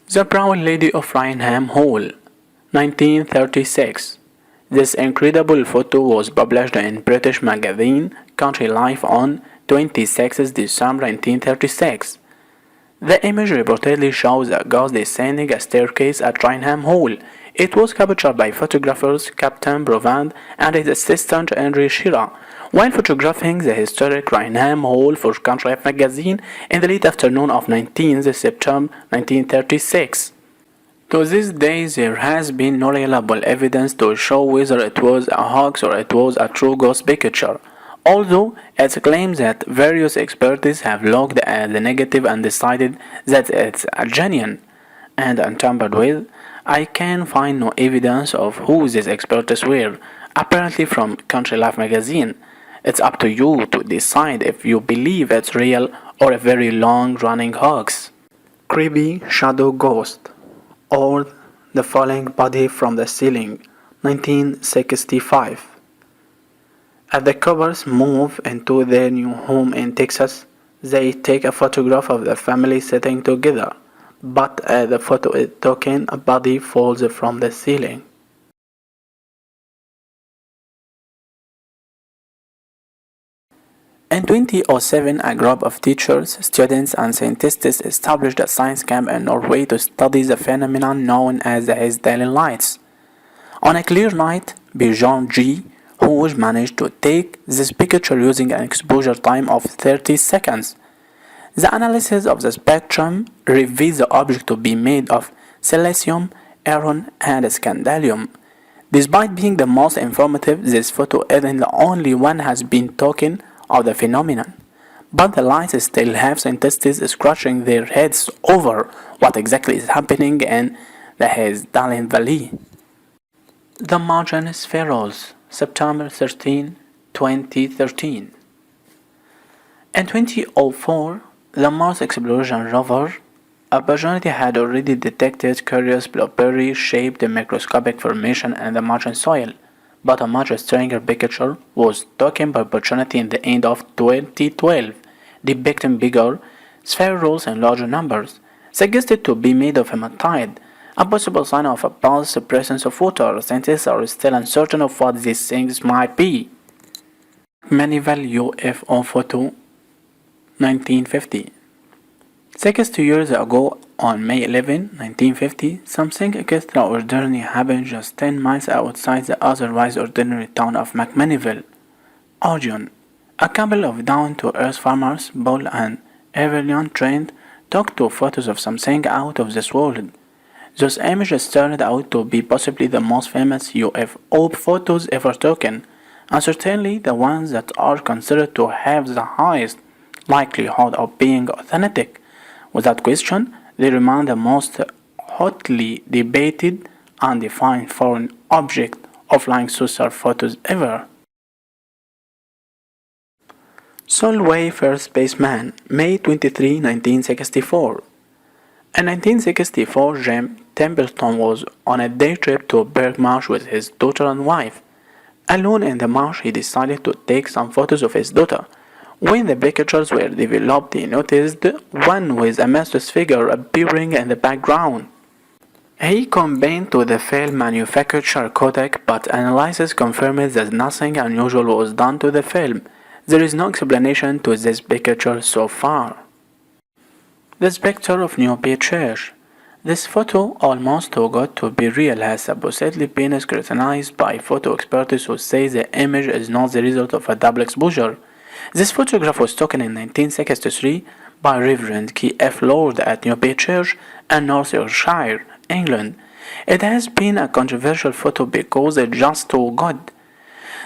The Brown Lady of Rainham Hall, 1936. This incredible photo was published in British magazine Country Life on 26 December 1936. The image reportedly shows a ghost descending a staircase at Rainham Hall. It was captured by photographers Captain Brovand and his assistant Henry Shearer while photographing the historic Rainham Hall for Country Life magazine in the late afternoon of 19th September 1936. To this day, there has been no reliable evidence to show whether it was a hoax or it was a true ghost picture. Although it claims that various experts have looked at the negative and decided that it's a genuine and untampered with, I can find no evidence of who these experts were, apparently from Country Life magazine. It's up to you to decide if you believe it's real or a very long-running hoax. Creepy Shadow Ghost or The Falling Body from the Ceiling, 1965. As the Coopers move into their new home in Texas, they take a photograph of the family sitting together, but as the photo is taken, a body falls from the ceiling. In 2007, a group of teachers, students, and scientists established a science camp in Norway to study the phenomenon known as the Hesdalen lights. On a clear night, Bjorn G. Hoge managed to take this picture using an exposure time of 30 seconds. The analysis of the spectrum reveals the object to be made of silicium, iron, and scandium. Despite being the most informative, this photo isn't the only one has been taken of the phenomenon. But the lights still have scientists scratching their heads over what exactly is happening in the Hesdalen Valley. The Martian Spherules, September 13, 2013. In 2004, the Mars Exploration Rover Opportunity had already detected curious blueberry-shaped microscopic formation in the Martian soil, but a much stranger picture was taken by Opportunity in the end of 2012, depicting bigger spherules in larger numbers, suggested to be made of hematite, a possible sign of a past presence of water. Scientists are still uncertain of what these things might be. Manival UFO photo 1950. 60 years ago, on May 11, 1950, something extraordinary happened just 10 miles outside the otherwise ordinary town of McManival, Oregon. A couple of down-to-earth farmers, Paul and Evelyn Trent, took two photos of something out of this world. Those images turned out to be possibly the most famous UFO photos ever taken, and certainly the ones that are considered to have the highest likelihood of being authentic. Without question, they remain the most hotly debated and defined foreign object of flying saucer photos ever. Solway First Spaceman, May 23, 1964. In 1964, Jim Templeton was on a day trip to Berg Marsh with his daughter and wife. Alone in the marsh, he decided to take some photos of his daughter. When the pictures were developed, he noticed one with a mysterious figure appearing in the background. He complained to the film manufacturer Kodak, but analysis confirmed that nothing unusual was done to the film. There is no explanation to this picture so far. The Spectre of Newport Church. This photo, almost too good to be real, has supposedly been scrutinized by photo experts who say the image is not the result of a double exposure. This photograph was taken in 1963 by Reverend K. F. Lord at Newport Church in North Yorkshire, England. It has been a controversial photo because it's just too good.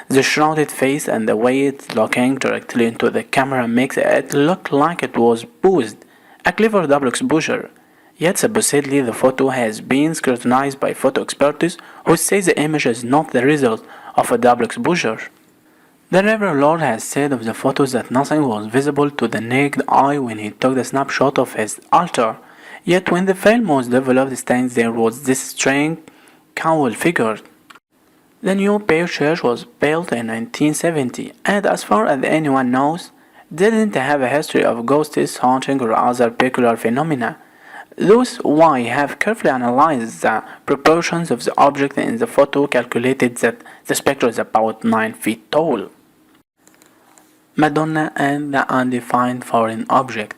The shrouded face and the way it's looking directly into the camera makes it look like it was posed, a clever double exposure. Yet supposedly the photo has been scrutinized by photo experts who say the image is not the result of a double exposure. The Reverend Lord has said of the photos that nothing was visible to the naked eye when he took the snapshot of his altar, yet when the film was developed stands there was this strange cowl figure. The new Pale Church was built in 1970 and as far as anyone knows, didn't have a history of ghosts, haunting or other peculiar phenomena. Those why have carefully analyzed the proportions of the object in the photo calculated that the spectre is about 9 feet tall. Madonna and the Undefined Foreign Object.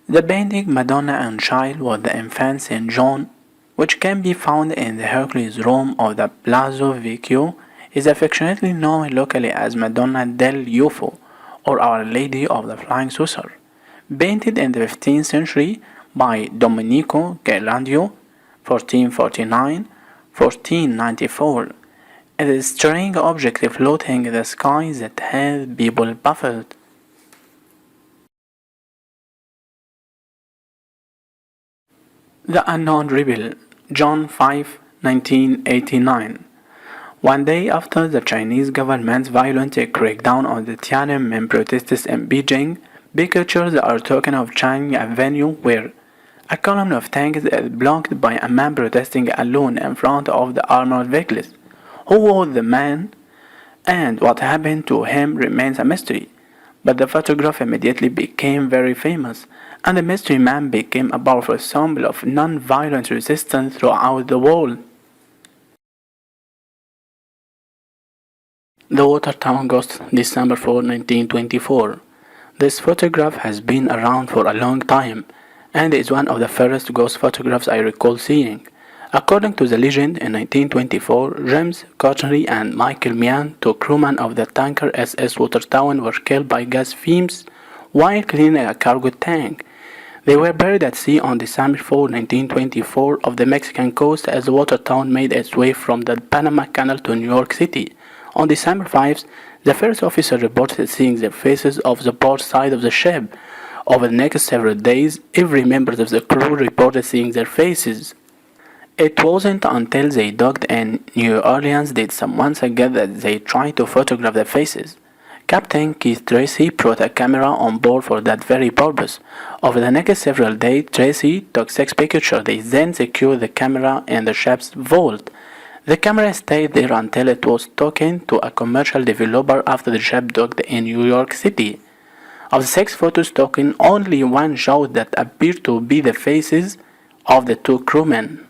The painting Madonna and Child with the Infant St. John, which can be found in the Hercules Room of the Palazzo Vecchio, is affectionately known locally as Madonna del UFO, or Our Lady of the Flying Saucer. Painted in the 15th century by Domenico Ghirlandaio, 1449-1494, it is a strange object floating in the sky that has people baffled. The Unknown Rebel, John 5, 1989. One day after the Chinese government's violent crackdown on the Tiananmen protests in Beijing, pictures are taken of Chang'an Avenue where a column of tanks is blocked by a man protesting alone in front of the armored vehicles. Who was the man and what happened to him remains a mystery, but the photograph immediately became very famous, and the mystery man became a powerful symbol of non-violent resistance throughout the world. The Watertown Ghost, December 4, 1924. This photograph has been around for a long time, and is one of the first ghost photographs I recall seeing. According to the legend, in 1924, James Cotchery and Michael Meehan, two crewmen of the tanker SS Watertown, were killed by gas fumes while cleaning a cargo tank. They were buried at sea on December 4, 1924, off the Mexican coast as the Watertown made its way from the Panama Canal to New York City. On December 5, the first officer reported seeing the faces of the port side of the ship. Over the next several days, every member of the crew reported seeing their faces. It wasn't until they docked in New Orleans did someone suggest that they tried to photograph the faces. Captain Keith Tracy brought a camera on board for that very purpose. Over the next several days, Tracy took 6 pictures. They then secured the camera in the ship's vault. The camera stayed there until it was taken to a commercial developer after the ship docked in New York City. Of the 6 photos taken, only one showed that appeared to be the faces of the 2 crewmen.